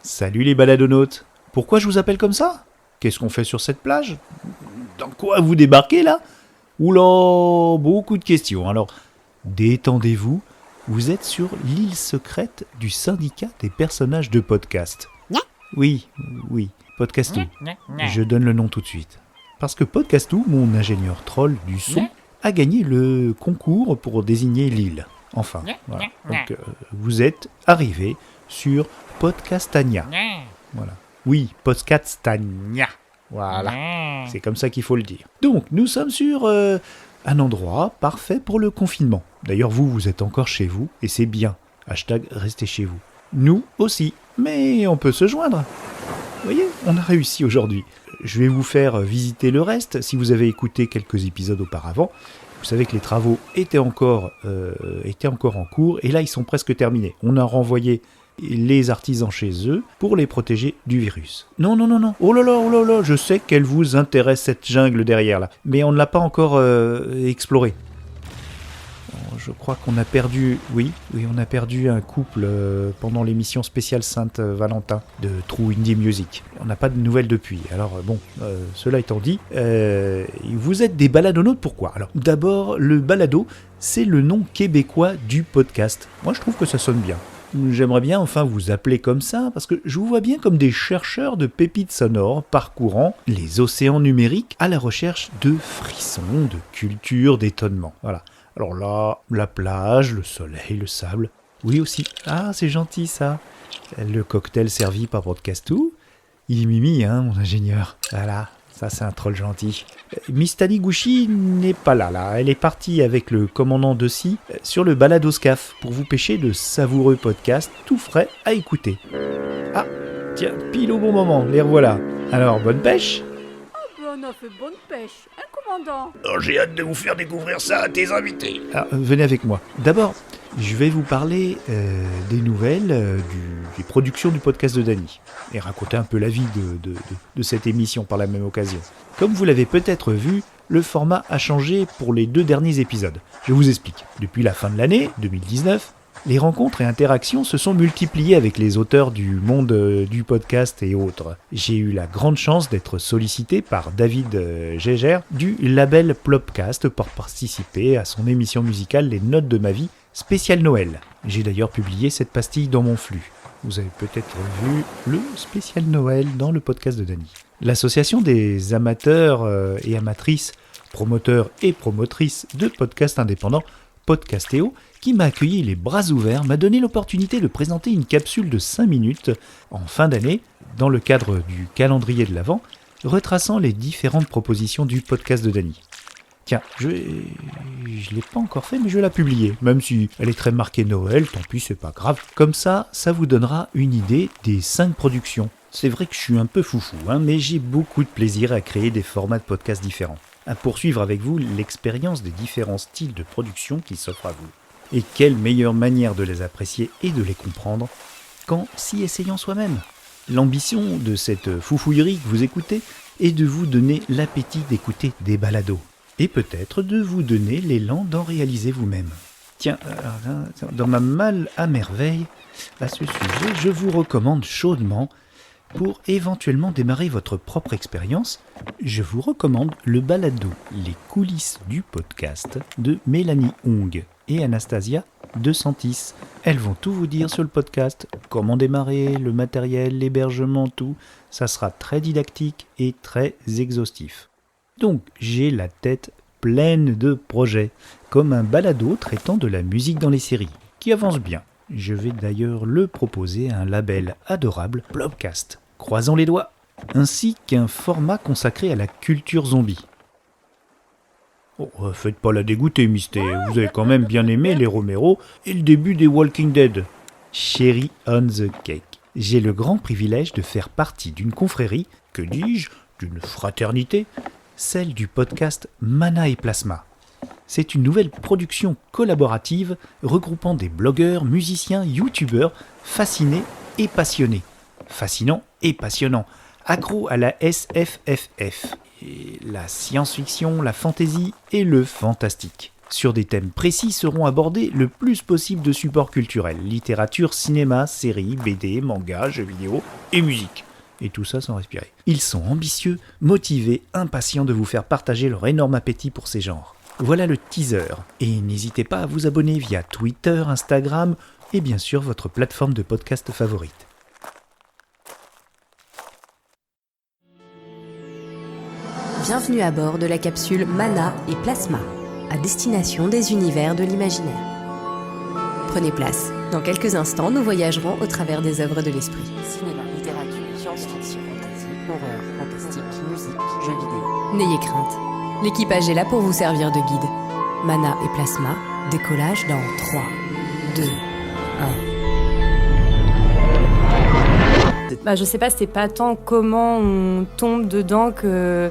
Salut les baladonautes. Pourquoi je vous appelle comme ça? Qu'est-ce qu'on fait sur cette plage? Dans quoi vous débarquez là? Oula, beaucoup de questions. Alors, détendez-vous. Vous êtes sur l'île secrète du syndicat des personnages de podcast. Oui, Podcastou. Je donne le nom tout de suite. Parce que Podcastou, mon ingénieur troll du son, a gagné le concours pour désigner l'île. Enfin, voilà. Donc, vous êtes arrivé sur Podcastania. Voilà. Oui, Podcastania. Voilà. C'est comme ça qu'il faut le dire. Donc, nous sommes sur un endroit parfait pour le confinement. D'ailleurs, vous êtes encore chez vous, et c'est bien. Hashtag restez chez vous. Nous aussi. Mais on peut se joindre. Vous voyez, on a réussi aujourd'hui. Je vais vous faire visiter le reste. Si vous avez écouté quelques épisodes auparavant, vous savez que les travaux étaient encore en cours, et là, ils sont presque terminés. On a renvoyé les artisans chez eux pour les protéger du virus. Non. Oh là là, je sais qu'elle vous intéresse cette jungle derrière là, mais on ne l'a pas encore explorée. Je crois qu'on a perdu, on a perdu un couple pendant l'émission spéciale Sainte-Valentin de True Indie Music. On n'a pas de nouvelles depuis. Alors cela étant dit, vous êtes des baladonautes, pourquoi? Alors d'abord, le balado, c'est le nom québécois du podcast. Moi je trouve que ça sonne bien. J'aimerais bien enfin vous appeler comme ça, parce que je vous vois bien comme des chercheurs de pépites sonores parcourant les océans numériques à la recherche de frissons, de culture, d'étonnement. Voilà. Alors là, la plage, le soleil, le sable. Oui aussi. Ah, c'est gentil ça. Le cocktail servi par Podcastou. Il est mimi, hein, mon ingénieur. Voilà, ça c'est un troll gentil. Miss Taniguchi n'est pas là. Elle est partie avec le commandant Deci sur le Baladoscaf pour vous pêcher de savoureux podcasts tout frais à écouter. Ah, tiens, pile au bon moment, les revoilà. Alors, bonne pêche. On a fait bonne pêche, hein, commandant? Oh, j'ai hâte de vous faire découvrir ça à tes invités. Ah, venez avec moi. D'abord, je vais vous parler des nouvelles des productions du podcast de Dany et raconter un peu la vie de cette émission par la même occasion. Comme vous l'avez peut-être vu, le format a changé pour les 2 derniers épisodes. Je vous explique. Depuis la fin de l'année 2019, les rencontres et interactions se sont multipliées avec les auteurs du monde du podcast et autres. J'ai eu la grande chance d'être sollicité par David Gégère du label Plopcast pour participer à son émission musicale Les Notes de ma vie, spéciale Noël. J'ai d'ailleurs publié cette pastille dans mon flux. Vous avez peut-être vu le spécial Noël dans le podcast de Dany. L'association des amateurs et amatrices, promoteurs et promotrices de podcasts indépendants, Podcastéo, qui m'a accueilli les bras ouverts, m'a donné l'opportunité de présenter une capsule de 5 minutes en fin d'année, dans le cadre du calendrier de l'Avent, retraçant les différentes propositions du podcast de Dany. Tiens, je l'ai pas encore fait, mais je vais la publier, même si elle est très marquée Noël, tant pis, c'est pas grave. Comme ça vous donnera une idée des 5 productions. C'est vrai que je suis un peu foufou, mais j'ai beaucoup de plaisir à créer des formats de podcasts différents, à poursuivre avec vous l'expérience des différents styles de production qui s'offrent à vous. Et quelle meilleure manière de les apprécier et de les comprendre qu'en s'y essayant soi-même. L'ambition de cette foufouillerie que vous écoutez est de vous donner l'appétit d'écouter des balados. Et peut-être de vous donner l'élan d'en réaliser vous-même. Tiens, dans ma malle à merveille, à ce sujet, je vous recommande chaudement, pour éventuellement démarrer votre propre expérience, je vous recommande le balado Les coulisses du podcast de Mélanie Hong et Anastasia De Santis. Elles vont tout vous dire sur le podcast, comment démarrer, le matériel, l'hébergement, tout. Ça sera très didactique et très exhaustif. Donc, j'ai la tête pleine de projets, comme un balado traitant de la musique dans les séries, qui avance bien. Je vais d'ailleurs le proposer à un label adorable, Plopcast, croisons les doigts, ainsi qu'un format consacré à la culture zombie. Oh, faites pas la dégoûter, Misté, vous avez quand même bien aimé les Romero et le début des Walking Dead. Cherry on the cake. J'ai le grand privilège de faire partie d'une confrérie, que dis-je, d'une fraternité, celle du podcast Mana et Plasma. C'est une nouvelle production collaborative regroupant des blogueurs, musiciens, youtubeurs fascinés et passionnés. Fascinant et passionnant, accro à la SFFF, et la science-fiction, la fantasy et le fantastique. Sur des thèmes précis seront abordés le plus possible de supports culturels, littérature, cinéma, séries, BD, manga, jeux vidéo et musique. Et tout ça sans respirer. Ils sont ambitieux, motivés, impatients de vous faire partager leur énorme appétit pour ces genres. Voilà le teaser. Et n'hésitez pas à vous abonner via Twitter, Instagram et bien sûr votre plateforme de podcast favorite. Bienvenue à bord de la capsule Mana et Plasma, à destination des univers de l'imaginaire. Prenez place. Dans quelques instants, nous voyagerons au travers des œuvres de l'esprit. Cinéma, littérature, science-fiction, fantasy, horreur, fantastique, musique, jeux vidéo. N'ayez crainte. L'équipage est là pour vous servir de guide. Mana et Plasma, décollage dans 3, 2, 1. Je sais pas, c'est pas tant comment on tombe dedans que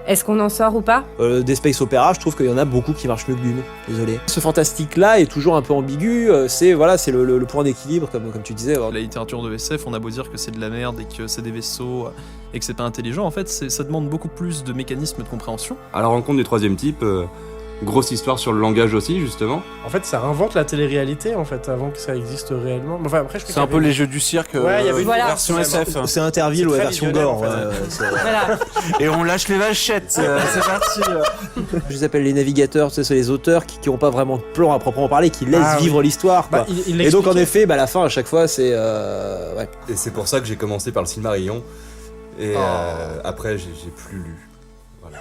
est-ce qu'on en sort ou pas. Des space opéra, je trouve qu'il y en a beaucoup qui marchent mieux que Dune, désolé. Ce fantastique-là est toujours un peu ambigu, c'est le point d'équilibre, comme tu disais. La littérature de SF, on a beau dire que c'est de la merde et que c'est des vaisseaux et que c'est pas intelligent, en fait, ça demande beaucoup plus de mécanismes de compréhension. À la rencontre du troisième type, grosse histoire sur le langage aussi, justement. En fait, ça réinvente la télé-réalité, en fait, avant que ça existe réellement. Enfin, après, c'est un peu les jeux du cirque, ouais, il y avait une version SF. C'est Interville ou la version gore. Voilà. Et on lâche les vachettes, c'est parti. Je les appelle les navigateurs, c'est les auteurs qui n'ont pas vraiment de plan à proprement parler, qui laissent vivre l'histoire. Quoi. Et donc, en effet, la fin, à chaque fois, c'est... Ouais. Et c'est pour ça que j'ai commencé par le Silmarillion. Et après, j'ai plus lu. Voilà.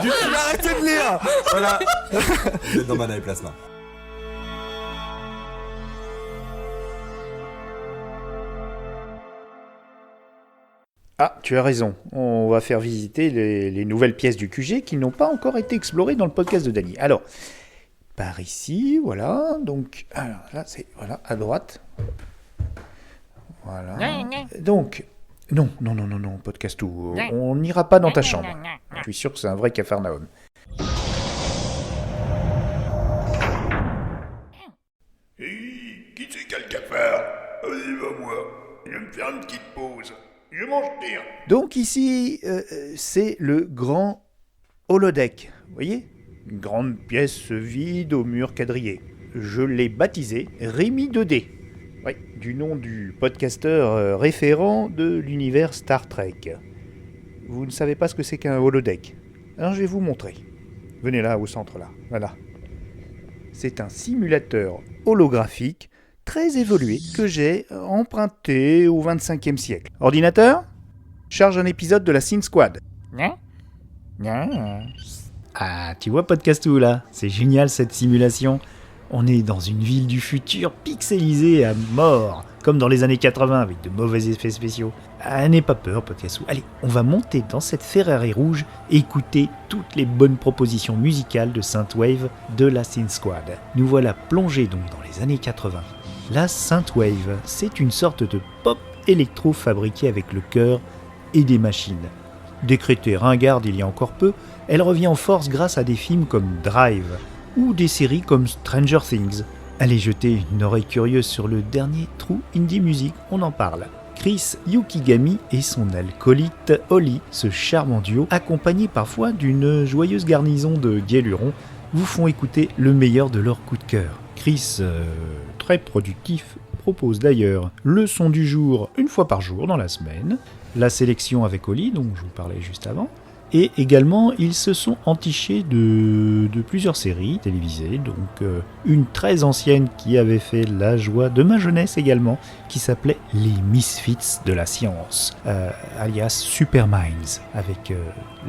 Du tout, arrêtez de lire. Voilà. Vous êtes dans Mana et Plasma. Ah, tu as raison. On va faire visiter les nouvelles pièces du QG qui n'ont pas encore été explorées dans le podcast de Dany. Alors, par ici, voilà. Donc, alors là, c'est voilà à droite. Voilà. Donc, non, podcast tout. On n'ira pas dans ta chambre. Je suis sûr que c'est un vrai Capharnaüm. Qui c'est qui a le cafard? Vas-y, va moi. Je vais me faire une petite pause. Je mange bien. Donc ici, c'est le grand holodeck. Vous voyez? Une grande pièce vide au mur quadrillé. Je l'ai baptisé Rémi 2D. Oui, du nom du podcasteur référent de l'univers Star Trek. Vous ne savez pas ce que c'est qu'un holodeck? Alors je vais vous montrer. Venez là, au centre là. Voilà. C'est un simulateur holographique très évolué que j'ai emprunté au XXVe siècle. Ordinateur, charge un épisode de la Sin Squad. Ah, tu vois Podcastou là? C'est génial cette simulation. On est dans une ville du futur pixelisée à mort, comme dans les années 80 avec de mauvais effets spéciaux. Ah, n'aie pas peur, Podcastou. Allez, on va monter dans cette Ferrari rouge et écouter toutes les bonnes propositions musicales de Synthwave de la Sin Squad. Nous voilà plongés donc dans les années 80. La Synthwave, c'est une sorte de pop électro fabriquée avec le cœur et des machines. Décrétée ringarde il y a encore peu, elle revient en force grâce à des films comme Drive, ou des séries comme Stranger Things. Allez jeter une oreille curieuse sur le dernier True Indie Music, on en parle. Chris Yukigami et son alcoolite Holly, ce charmant duo, accompagné parfois d'une joyeuse garnison de guélurons, vous font écouter le meilleur de leur coup de cœur. Chris, très productif, propose d'ailleurs le son du jour une fois par jour dans la semaine, la sélection avec Holly, dont je vous parlais juste avant, et également ils se sont entichés de plusieurs séries télévisées, donc une très ancienne qui avait fait la joie de ma jeunesse également, qui s'appelait Les Misfits de la Science, alias Super Minds, avec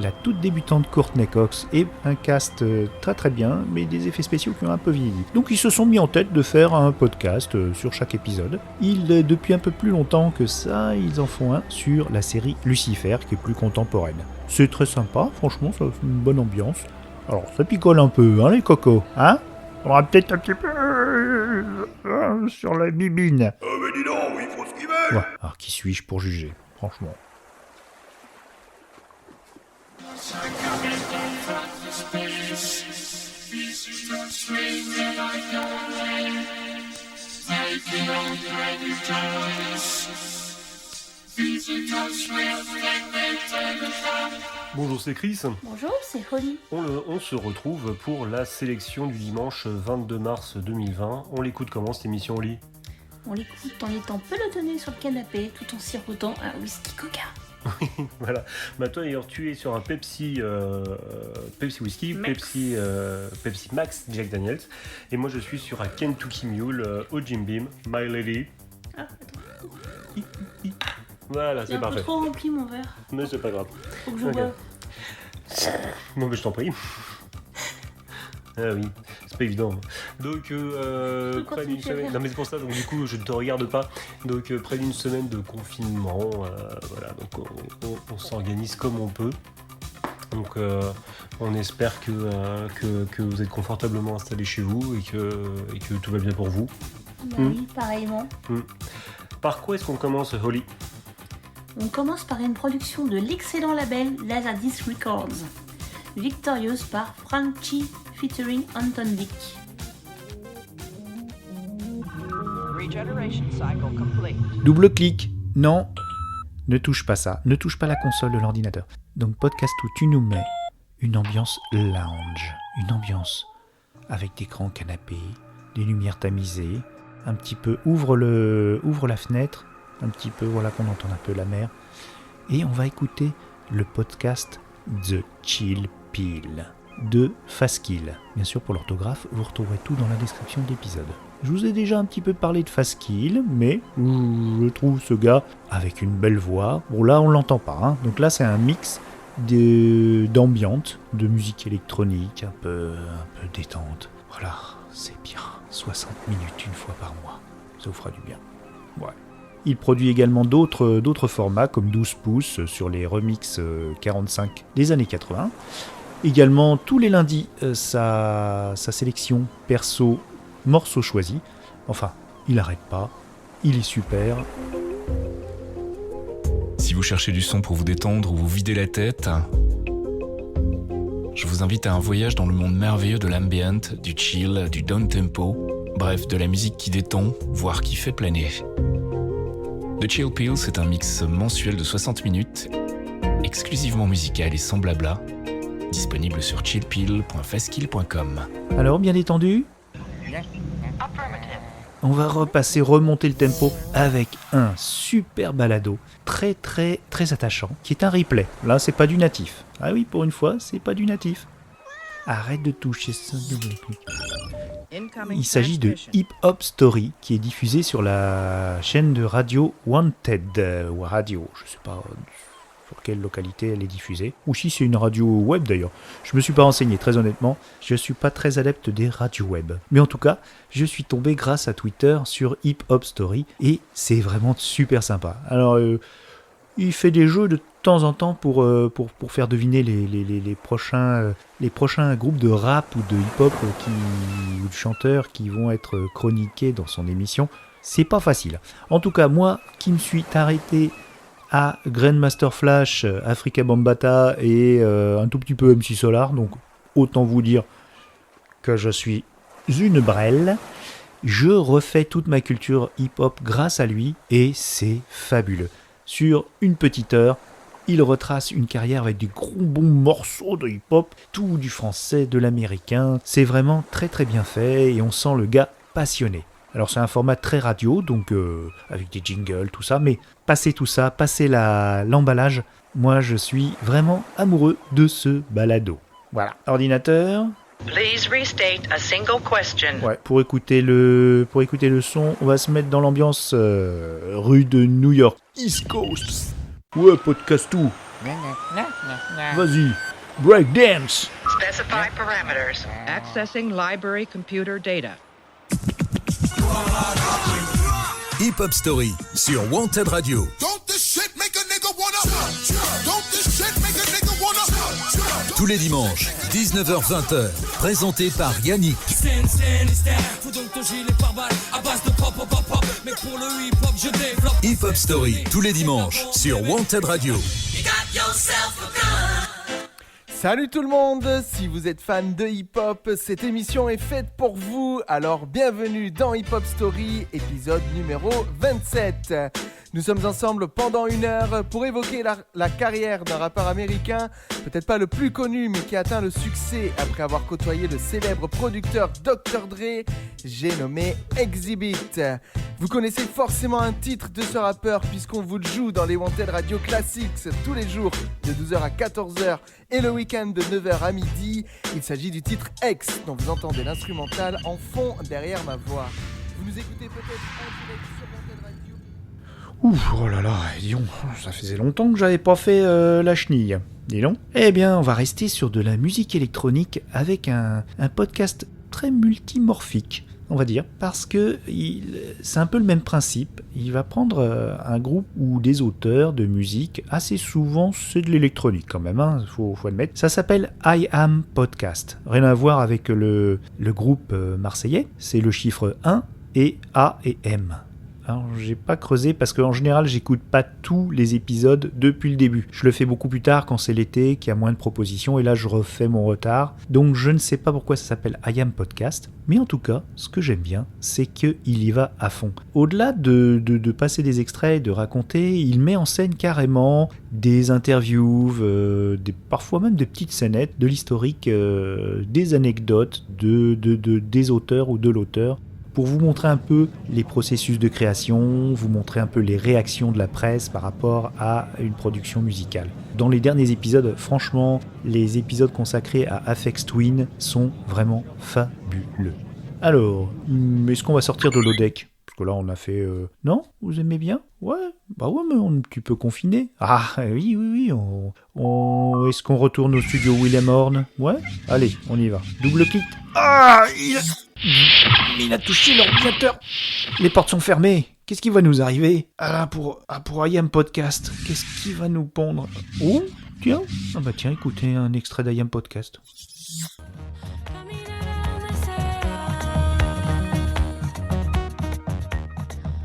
la toute débutante Courtney Cox et un cast très très bien, mais des effets spéciaux qui ont un peu vieilli. Donc ils se sont mis en tête de faire un podcast sur chaque épisode. Depuis un peu plus longtemps que ça, ils en font un sur la série Lucifer, qui est plus contemporaine. C'est très sympa, franchement, ça fait une bonne ambiance. Alors ça picole un peu, hein les cocos, hein? On aura peut-être un petit peu sur la bibine. Oh mais dis donc, il faut ce qu'ils veulent. Ouais, alors qui suis-je pour juger, franchement. Physical strength that they take the Bonjour, c'est Chris. Bonjour, c'est Holly. On se retrouve pour la sélection du dimanche 22 mars 2020. On l'écoute comment cette émission, Holly ? On l'écoute en étant pelotonné sur le canapé tout en sirotant un whisky coca. Voilà. Bah toi d'ailleurs tu es sur un Pepsi Whisky, Pepsi Max Jack Daniels, et moi je suis sur un Kentucky Mule au Jim Beam, My Lady. Ah, attends. Voilà, c'est parfait. J'ai un peu trop rempli mon verre. Mais c'est pas grave. Faut que je boive. Non mais je t'en prie. Ah oui, c'est pas évident. Donc près d'une semaine. Non mais c'est pour ça, donc du coup je ne te regarde pas. Donc près d'une semaine de confinement, voilà, donc on s'organise comme on peut. Donc on espère que vous êtes confortablement installés chez vous et que tout va bien pour vous. Bah oui, pareillement. Par quoi est-ce qu'on commence, Holly ? On commence par une production de l'excellent label Laserdisc Records, Victorious par Franchi featuring Anton Vick. Double clic. Non, ne touche pas ça. Ne touche pas la console de l'ordinateur. Donc podcast où tu nous mets une ambiance lounge. Une ambiance avec des grands canapés, des lumières tamisées, un petit peu ouvre la fenêtre, un petit peu, voilà qu'on entend un peu la mer. Et on va écouter le podcast The Chill Pill de Fastkill. Bien sûr, pour l'orthographe, vous retrouverez tout dans la description de l'épisode. Je vous ai déjà un petit peu parlé de Fastkill, mais je trouve ce gars avec une belle voix. Bon, là, on l'entend pas, hein. Donc là, c'est un mix d'ambiance, de musique électronique, un peu détente. Voilà, c'est bien. 60 minutes une fois par mois. Ça vous fera du bien. Ouais. Il produit également d'autres formats comme 12 pouces sur les remixes 45 des années 80. Également tous les lundis sa sélection perso morceaux choisis. Enfin, il n'arrête pas, il est super. Si vous cherchez du son pour vous détendre ou vous vider la tête, je vous invite à un voyage dans le monde merveilleux de l'ambient, du chill, du down-tempo, bref, de la musique qui détend, voire qui fait planer. The Chill Pill, c'est un mix mensuel de 60 minutes, exclusivement musical et sans blabla, disponible sur chillpill.fastkill.com. Alors, bien détendu ? On va remonter le tempo avec un super balado, très très très attachant, qui est un replay. Là, c'est pas du natif. Ah oui, pour une fois, c'est pas du natif. Arrête de toucher ça. Il s'agit de Hip Hop Story, qui est diffusé sur la chaîne de radio Wanted, ou radio, je sais pas sur quelle localité elle est diffusée, ou si c'est une radio web d'ailleurs. Je me suis pas renseigné, très honnêtement, je suis pas très adepte des radios web. Mais en tout cas, je suis tombé grâce à Twitter sur Hip Hop Story, et c'est vraiment super sympa. Alors, il fait des jeux de temps en temps pour faire deviner les prochains groupes de rap ou de hip-hop ou de chanteurs qui vont être chroniqués dans son émission. C'est pas facile. En tout cas, moi qui me suis arrêté à Grandmaster Flash, Afrika Bambaataa et un tout petit peu MC Solar, donc autant vous dire que je suis une brêle. Je refais toute ma culture hip-hop grâce à lui et c'est fabuleux. Sur une petite heure, il retrace une carrière avec des gros bons morceaux de hip-hop, tout du français, de l'américain. C'est vraiment très très bien fait et on sent le gars passionné. Alors c'est un format très radio, donc avec des jingles, tout ça, mais passez tout ça, passez l'emballage, moi je suis vraiment amoureux de ce balado. Voilà, ordinateur. Please restate a single question. Ouais, pour écouter le son, on va se mettre dans l'ambiance rue de New York, East Coast. Ouais, podcast tout. Vas-y, breakdance. Specify parameters. Accessing library computer data. Hip Hop Story sur Wanted Radio. Tous les dimanches, 19h-20h, présenté par Yannick. Hip Hop Story, tous les dimanches, sur Wanted Radio. Salut tout le monde, si vous êtes fan de hip-hop, cette émission est faite pour vous, alors bienvenue dans Hip Hop Story, épisode numéro 27. Nous sommes ensemble pendant 1 heure pour évoquer la carrière d'un rappeur américain, peut-être pas le plus connu mais qui a atteint le succès après avoir côtoyé le célèbre producteur Dr. Dre, j'ai nommé Exhibit. Vous connaissez forcément un titre de ce rappeur puisqu'on vous le joue dans les Wanted Radio Classics tous les jours de 12h à 14h et le week-end de 9h à midi. Il s'agit du titre X dont vous entendez l'instrumental en fond derrière ma voix. Vous nous écoutez peut-être en direct sur Wanted Radio. Ouf, oh là là, dis donc, ça faisait longtemps que j'avais pas fait la chenille. Dis donc. Eh bien, on va rester sur de la musique électronique avec un podcast très multimorphique, on va dire, parce que c'est un peu le même principe. Il va prendre un groupe ou des auteurs de musique, assez souvent c'est de l'électronique quand même, hein, faut admettre. Ça s'appelle I Am Podcast. Rien à voir avec le groupe marseillais, c'est le chiffre 1 et A et M. Alors, j'ai pas creusé parce qu'en général, j'écoute pas tous les épisodes depuis le début. Je le fais beaucoup plus tard quand c'est l'été, qu'il y a moins de propositions, et là, je refais mon retard. Donc, je ne sais pas pourquoi ça s'appelle I Am Podcast, mais en tout cas, ce que j'aime bien, c'est qu'il y va à fond. Au-delà de passer des extraits, de raconter, il met en scène carrément des interviews, parfois même des petites scénettes, de l'historique, des anecdotes des auteurs ou de l'auteur, pour vous montrer un peu les processus de création, vous montrer un peu les réactions de la presse par rapport à une production musicale. Dans les derniers épisodes, franchement, les épisodes consacrés à Aphex Twin sont vraiment fabuleux. Alors, est-ce qu'on va sortir de l'Odec ? Parce que là, on a fait... Non ? Vous aimez bien ? Ouais, bah ouais, mais on est un petit peu confiné. Ah, oui, est-ce qu'on retourne au studio William Horn ? Ouais ? Allez, on y va. Double clic. Ah, il a touché l'ordinateur. Les portes sont fermées. Qu'est-ce qui va nous arriver ? Ah là, pour I Am Podcast, qu'est-ce qui va nous pondre ? Oh, tiens. Ah bah tiens, écoutez un extrait d'I Am Podcast.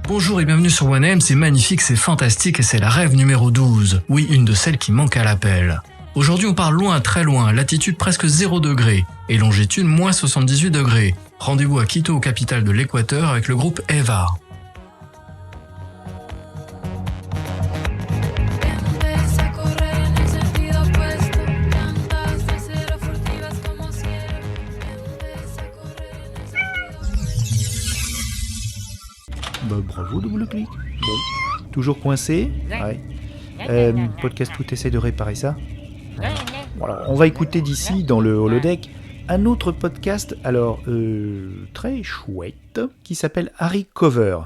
Bonjour et bienvenue sur 1AM, c'est magnifique, c'est fantastique et c'est la rêve numéro 12. Oui, une de celles qui manque à l'appel. Aujourd'hui on part loin, très loin, latitude presque 0 degré et longitude moins 78 degrés. Rendez-vous à Quito, capitale de l'Équateur, avec le groupe Eva. Bah bravo, double clic. Bon. Toujours coincé ? Ouais. Podcast tout essaie de réparer ça. Voilà, on va écouter d'ici, dans le holodeck, un autre podcast, alors très chouette, qui s'appelle Harry Cover.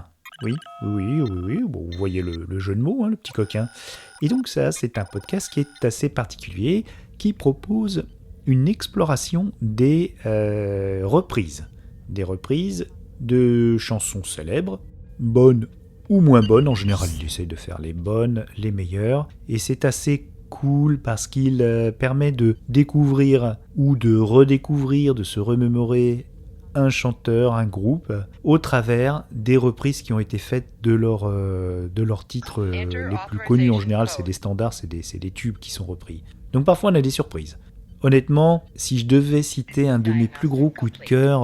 Oui, bon, vous voyez le jeu de mots, hein, le petit coquin. Et donc ça, c'est un podcast qui est assez particulier, qui propose une exploration des reprises. Des reprises de chansons célèbres, bonnes ou moins bonnes. En général, il essaye de faire les bonnes, les meilleures. Et c'est assez cool parce qu'il permet de découvrir ou de redécouvrir, de se remémorer un chanteur, un groupe, au travers des reprises qui ont été faites de leurs titres les plus connus. En général, c'est des standards, c'est des tubes qui sont repris. Donc parfois, on a des surprises. Honnêtement, si je devais citer un de mes plus gros coups de cœur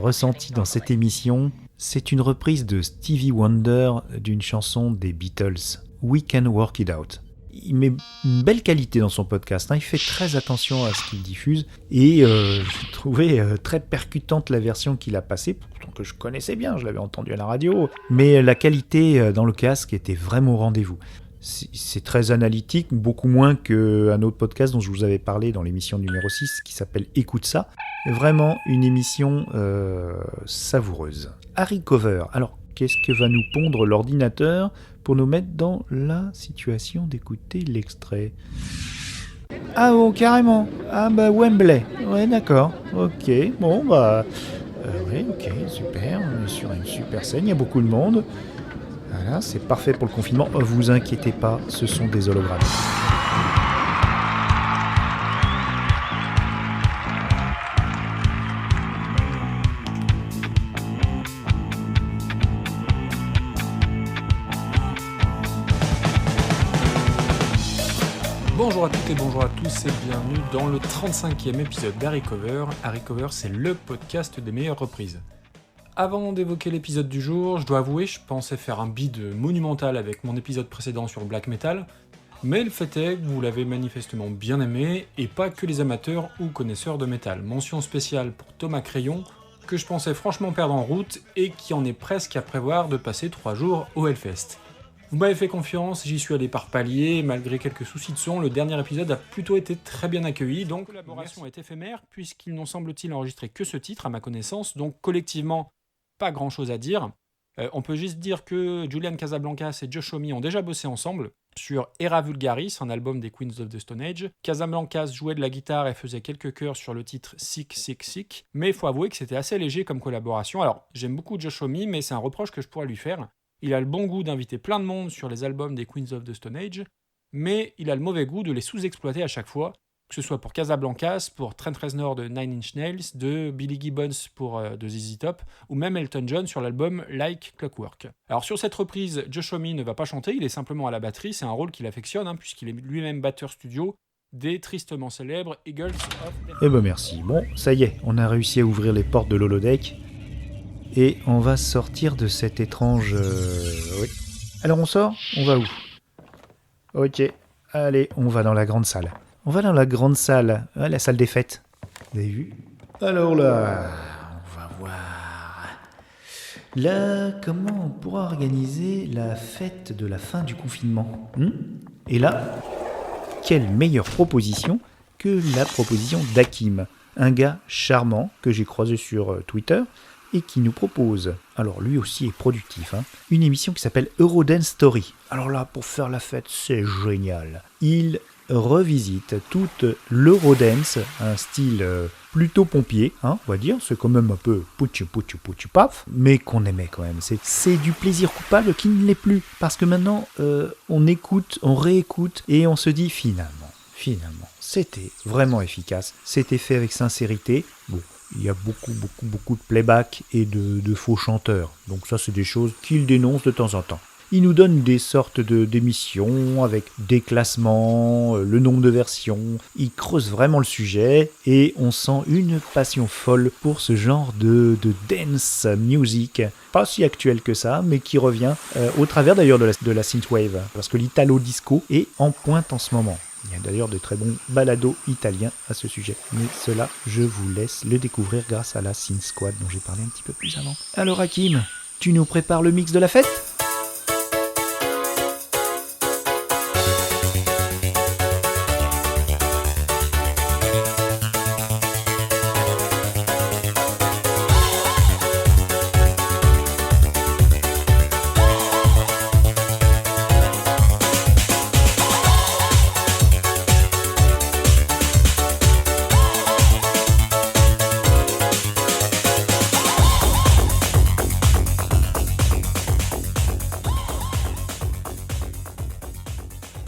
ressentis dans cette émission, c'est une reprise de Stevie Wonder d'une chanson des Beatles, We Can Work It Out. Il met une belle qualité dans son podcast, hein. Il fait très attention à ce qu'il diffuse et j'ai trouvé très percutante la version qu'il a passée, pourtant que je connaissais bien, je l'avais entendu à la radio, mais la qualité dans le casque était vraiment au rendez-vous. C'est très analytique, beaucoup moins qu'un autre podcast dont je vous avais parlé dans l'émission numéro 6 qui s'appelle Écoute ça. Vraiment une émission savoureuse. Harry Cover, alors qu'est-ce que va nous pondre l'ordinateur pour nous mettre dans la situation d'écouter l'extrait ? Ah bon, carrément. Ah bah Wembley. Ouais, d'accord. Ok, bon bah... ouais, ok, super. On est sur une super scène, il y a beaucoup de monde. Voilà, c'est parfait pour le confinement. Oh, vous inquiétez pas, ce sont des hologrammes. Bonjour à toutes et bonjour à tous et bienvenue dans le 35e épisode d'Harry Cover. Harry Cover, c'est le podcast des meilleures reprises. Avant d'évoquer l'épisode du jour, je dois avouer, je pensais faire un bide monumental avec mon épisode précédent sur le black metal, mais le fait est que vous l'avez manifestement bien aimé, et pas que les amateurs ou connaisseurs de métal. Mention spéciale pour Thomas Crayon, que je pensais franchement perdre en route, et qui en est presque à prévoir de passer 3 jours au Hellfest. Vous m'avez fait confiance, j'y suis allé par paliers, et malgré quelques soucis de son, le dernier épisode a plutôt été très bien accueilli, donc la collaboration est éphémère, puisqu'ils n'ont semble-t-il enregistré que ce titre à ma connaissance, donc collectivement, pas grand chose à dire. On peut juste dire que Julian Casablancas et Josh Homme ont déjà bossé ensemble sur Era Vulgaris, un album des Queens of the Stone Age. Casablancas jouait de la guitare et faisait quelques chœurs sur le titre Sick Sick Sick, mais il faut avouer que c'était assez léger comme collaboration. Alors, j'aime beaucoup Josh Homme, mais c'est un reproche que je pourrais lui faire. Il a le bon goût d'inviter plein de monde sur les albums des Queens of the Stone Age, mais il a le mauvais goût de les sous-exploiter à chaque fois, que ce soit pour Casablancas, pour Trent Reznor de Nine Inch Nails, de Billy Gibbons de ZZ Top, ou même Elton John sur l'album Like Clockwork. Alors sur cette reprise, Josh Homme ne va pas chanter, il est simplement à la batterie, c'est un rôle qu'il affectionne, puisqu'il est lui-même batteur studio des tristement célèbres Eagles of Death. Eh ben merci, bon, ça y est, on a réussi à ouvrir les portes de l'holodeck, et on va sortir de cette étrange... Oui. Alors on sort ? On va où ? Ok, allez, on va dans la grande salle. On va dans la grande salle, la salle des fêtes. Vous avez vu ? Alors là, on va voir. Là, comment on pourra organiser la fête de la fin du confinement ? Et là, quelle meilleure proposition que la proposition d'Hakim, un gars charmant que j'ai croisé sur Twitter et qui nous propose, alors lui aussi est productif, une émission qui s'appelle Eurodance Story. Alors là, pour faire la fête, c'est génial. Il revisite toute l'Eurodance, un style plutôt pompier, on va dire, c'est quand même un peu pouchu paf, mais qu'on aimait quand même. C'est du plaisir coupable qui ne l'est plus, parce que maintenant on écoute, on réécoute, et on se dit finalement, c'était vraiment efficace, c'était fait avec sincérité. Bon, il y a beaucoup de playback et de faux chanteurs, donc ça c'est des choses qu'il dénonce de temps en temps. Il nous donne des sortes d'émissions avec des classements, le nombre de versions. Il creuse vraiment le sujet et on sent une passion folle pour ce genre de dance music. Pas si actuel que ça, mais qui revient au travers d'ailleurs de la synthwave. Parce que l'italo disco est en pointe en ce moment. Il y a d'ailleurs de très bons balados italiens à ce sujet. Mais cela, je vous laisse le découvrir grâce à la Synth Squad dont j'ai parlé un petit peu plus avant. Alors Hakim, tu nous prépares le mix de la fête ?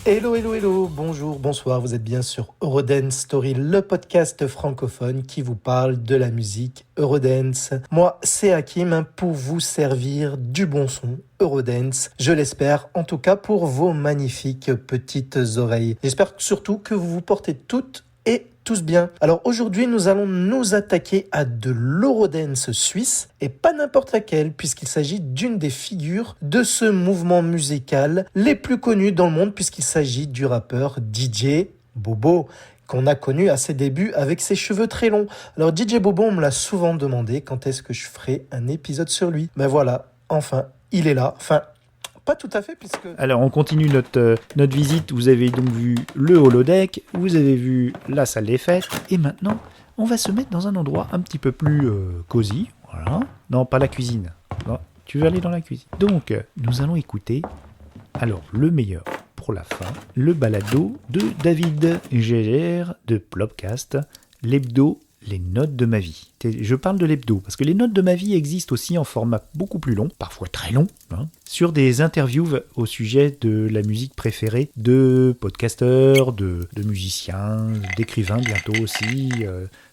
Hello, bonjour, bonsoir, vous êtes bien sur Eurodance Story, le podcast francophone qui vous parle de la musique Eurodance. Moi, c'est Hakim pour vous servir du bon son Eurodance, je l'espère, en tout cas pour vos magnifiques petites oreilles. J'espère surtout que vous vous portez toutes et tous bien. Alors aujourd'hui, nous allons nous attaquer à de l'Eurodance suisse, et pas n'importe laquelle, puisqu'il s'agit d'une des figures de ce mouvement musical les plus connus dans le monde, puisqu'il s'agit du rappeur DJ Bobo, qu'on a connu à ses débuts avec ses cheveux très longs. Alors DJ Bobo, on me l'a souvent demandé quand est-ce que je ferai un épisode sur lui. Ben voilà, enfin, il est là. Enfin, pas tout à fait, puisque... Alors, on continue notre visite. Vous avez donc vu le holodeck, vous avez vu la salle des fêtes, et maintenant, on va se mettre dans un endroit un petit peu plus cosy. Voilà. Non, pas la cuisine. Non, tu veux aller dans la cuisine. Donc, nous allons écouter, alors, le meilleur pour la fin, le balado de David Gégère de Plopcast, l'hebdo Les notes de ma vie. Je parle de l'hebdo, parce que les notes de ma vie existent aussi en format beaucoup plus long, parfois très long, sur des interviews au sujet de la musique préférée de podcasteurs, de musiciens, d'écrivains bientôt aussi,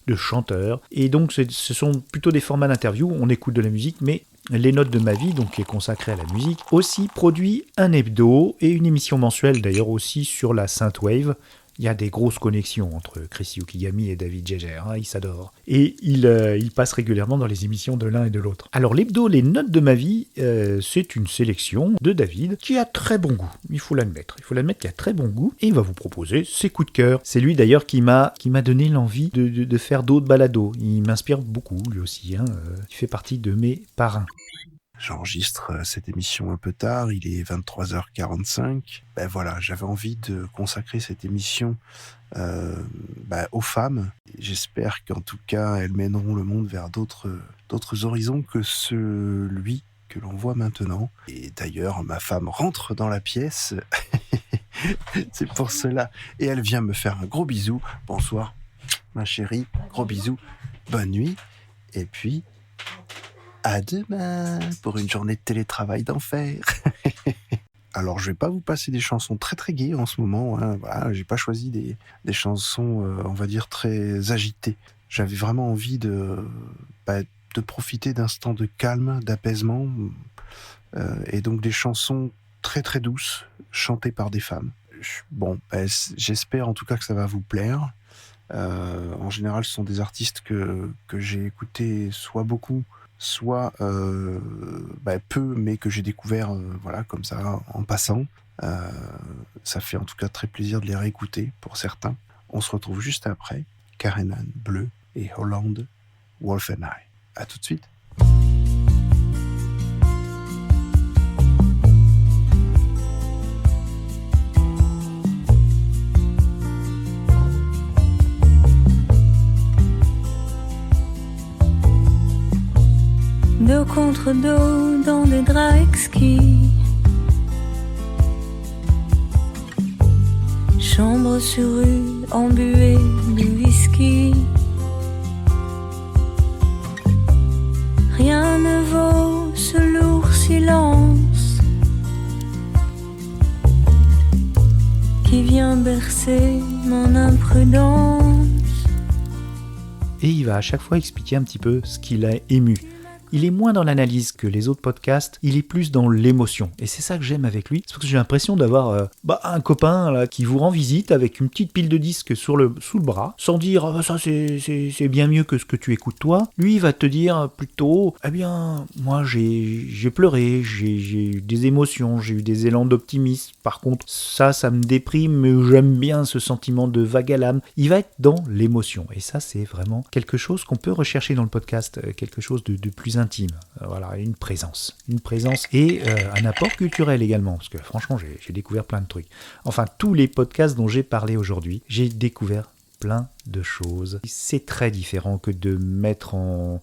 de chanteurs. Et donc ce sont plutôt des formats d'interview, on écoute de la musique, mais les notes de ma vie, donc qui est consacrée à la musique, aussi produit un hebdo et une émission mensuelle d'ailleurs aussi sur la synthwave. Il y a des grosses connexions entre Chris Yukigami et David Geiger, ils s'adorent. Et ils passent régulièrement dans les émissions de l'un et de l'autre. Alors l'hebdo Les Notes de ma vie, c'est une sélection de David qui a très bon goût, il faut l'admettre. Il faut l'admettre qu'il a très bon goût et il va vous proposer ses coups de cœur. C'est lui d'ailleurs qui m'a donné l'envie de faire d'autres balados. Il m'inspire beaucoup lui aussi, il fait partie de mes parrains. J'enregistre cette émission un peu tard, il est 23h45. Ben voilà, j'avais envie de consacrer cette émission aux femmes. J'espère qu'en tout cas, elles mèneront le monde vers d'autres horizons que celui que l'on voit maintenant. Et d'ailleurs, ma femme rentre dans la pièce. C'est pour cela. Et elle vient me faire un gros bisou. Bonsoir, ma chérie. Gros bisou. Bonne nuit. Et puis... à demain pour une journée de télétravail d'enfer. Alors je vais pas vous passer des chansons très très gaies en ce moment. Voilà, j'ai pas choisi des chansons, on va dire, très agitées. J'avais vraiment envie de profiter d'instants de calme, d'apaisement, et donc des chansons très très douces, chantées par des femmes. J'espère en tout cas que ça va vous plaire. En général, ce sont des artistes que j'ai écoutés soit beaucoup, soit peu, mais que j'ai découvert comme ça, en passant. Ça fait en tout cas très plaisir de les réécouter pour certains. On se retrouve juste après, Karenan Bleu et Holland Wolfenai. À tout de suite. Dos contre dos dans des draps exquis, chambre sur rue embuée de whisky. Rien ne vaut ce lourd silence qui vient bercer mon imprudence. Et il va à chaque fois expliquer un petit peu ce qui l'a ému. Il est moins dans l'analyse que les autres podcasts, il est plus dans l'émotion. Et c'est ça que j'aime avec lui, c'est parce que j'ai l'impression d'avoir un copain là, qui vous rend visite avec une petite pile de disques sous le bras, sans dire ça c'est bien mieux que ce que tu écoutes toi. Lui il va te dire plutôt, moi j'ai pleuré, j'ai eu des émotions, j'ai eu des élans d'optimisme. Par contre ça me déprime, mais j'aime bien ce sentiment de vague à l'âme. Il va être dans l'émotion. Et ça c'est vraiment quelque chose qu'on peut rechercher dans le podcast, quelque chose de plus intime, voilà, une présence et un apport culturel également, parce que franchement j'ai découvert plein de trucs. Enfin, tous les podcasts dont j'ai parlé aujourd'hui, j'ai découvert plein de choses. C'est très différent que de mettre en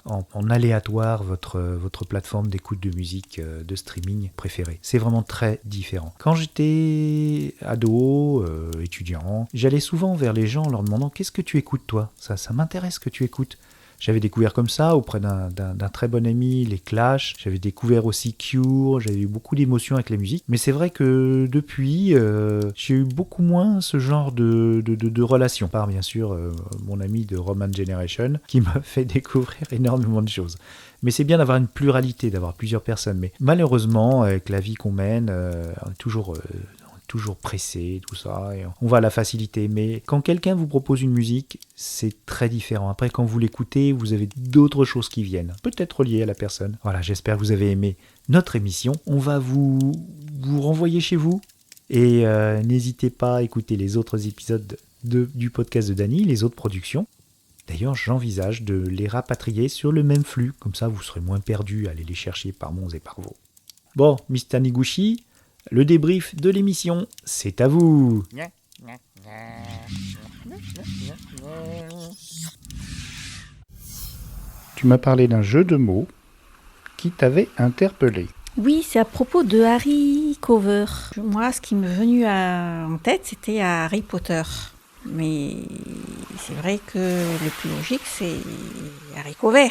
aléatoire votre plateforme d'écoute de musique, de streaming préférée. C'est vraiment très différent. Quand j'étais ado, étudiant, j'allais souvent vers les gens en leur demandant « Qu'est-ce que tu écoutes toi ? Ça m'intéresse ce que tu écoutes ?» J'avais découvert comme ça, auprès d'un très bon ami, les Clash. J'avais découvert aussi Cure. J'avais eu beaucoup d'émotions avec la musique. Mais c'est vrai que depuis, j'ai eu beaucoup moins ce genre de relations. Par bien sûr, mon ami de Roman Generation, qui m'a fait découvrir énormément de choses. Mais c'est bien d'avoir une pluralité, d'avoir plusieurs personnes. Mais malheureusement, avec la vie qu'on mène, on est toujours pressé, tout ça, et on va à la facilité. Mais quand quelqu'un vous propose une musique, c'est très différent. Après, quand vous l'écoutez, vous avez d'autres choses qui viennent, peut-être liées à la personne. Voilà, j'espère que vous avez aimé notre émission. On va vous renvoyer chez vous, et n'hésitez pas à écouter les autres épisodes du podcast de Dany, les autres productions. D'ailleurs, j'envisage de les rapatrier sur le même flux, comme ça vous serez moins perdus à aller les chercher par Mons et par Vaux. Bon, Miss Taniguchi, le débrief de l'émission, c'est à vous. Tu m'as parlé d'un jeu de mots qui t'avait interpellé. Oui, c'est à propos de Harry Cover. Moi, ce qui m'est venu en tête, c'était Harry Potter. Mais c'est vrai que le plus logique, c'est Harry Cover.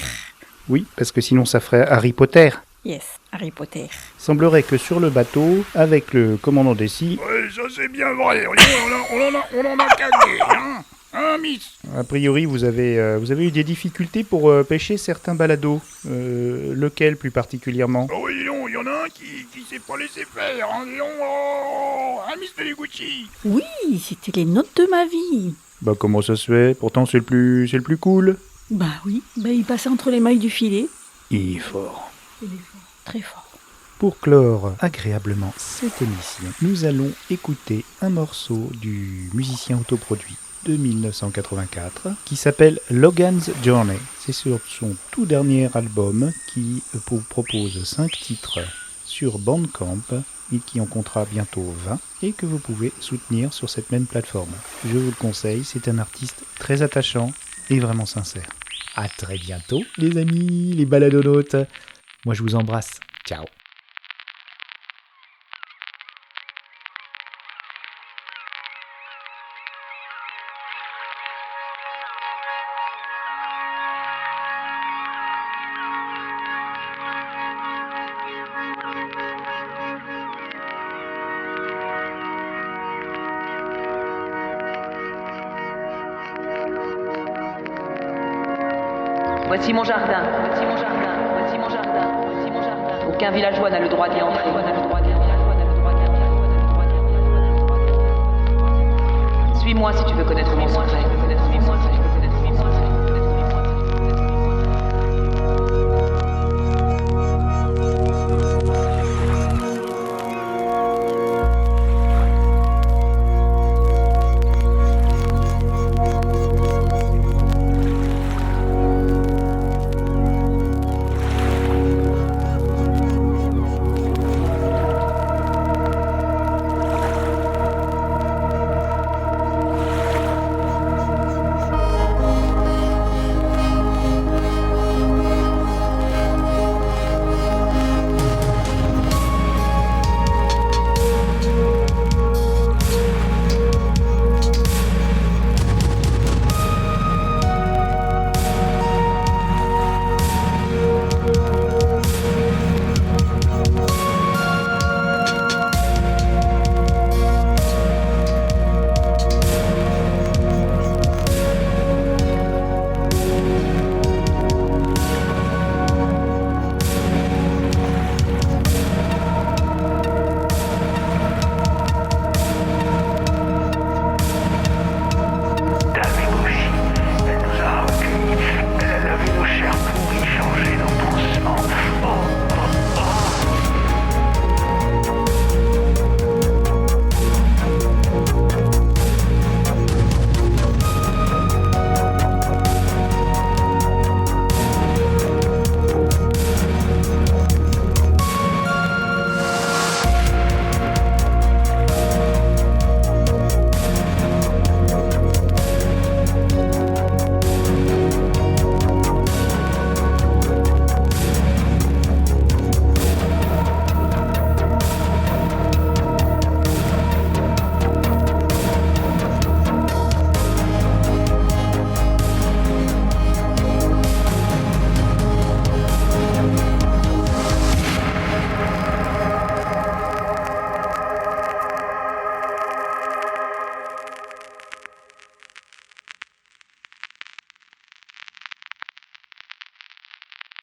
Oui, parce que sinon ça ferait Harry Potter. Yes, Harry Potter. Semblerait que sur le bateau, avec le commandant Dessy... Ouais, ça c'est bien vrai, on en a gagné, hein, Miss. A priori, vous avez eu des difficultés pour pêcher certains balados. Lequel plus particulièrement ? Oh oui, non, il y en a un qui s'est pas laissé faire, hein, Mr. Gucci. Oui, c'était les notes de ma vie. Bah comment ça se fait? Pourtant c'est le plus cool. Bah oui, il passait entre les mailles du filet. Il est fort. Il est fort, très fort. Pour clore agréablement cette émission, nous allons écouter un morceau du musicien autoproduit de 1984 qui s'appelle Logan's Journey. C'est sur son tout dernier album qui vous propose 5 titres sur Bandcamp et qui en comptera bientôt 20 et que vous pouvez soutenir sur cette même plateforme. Je vous le conseille, c'est un artiste très attachant et vraiment sincère. À très bientôt les amis, les baladonautes. Moi je vous embrasse. Ciao. Voici mon jardin, voici mon jardin, voici mon jardin, voici mon jardin. Aucun villageois n'a le droit d'y entrer. Suis-moi si tu veux connaître mon secret.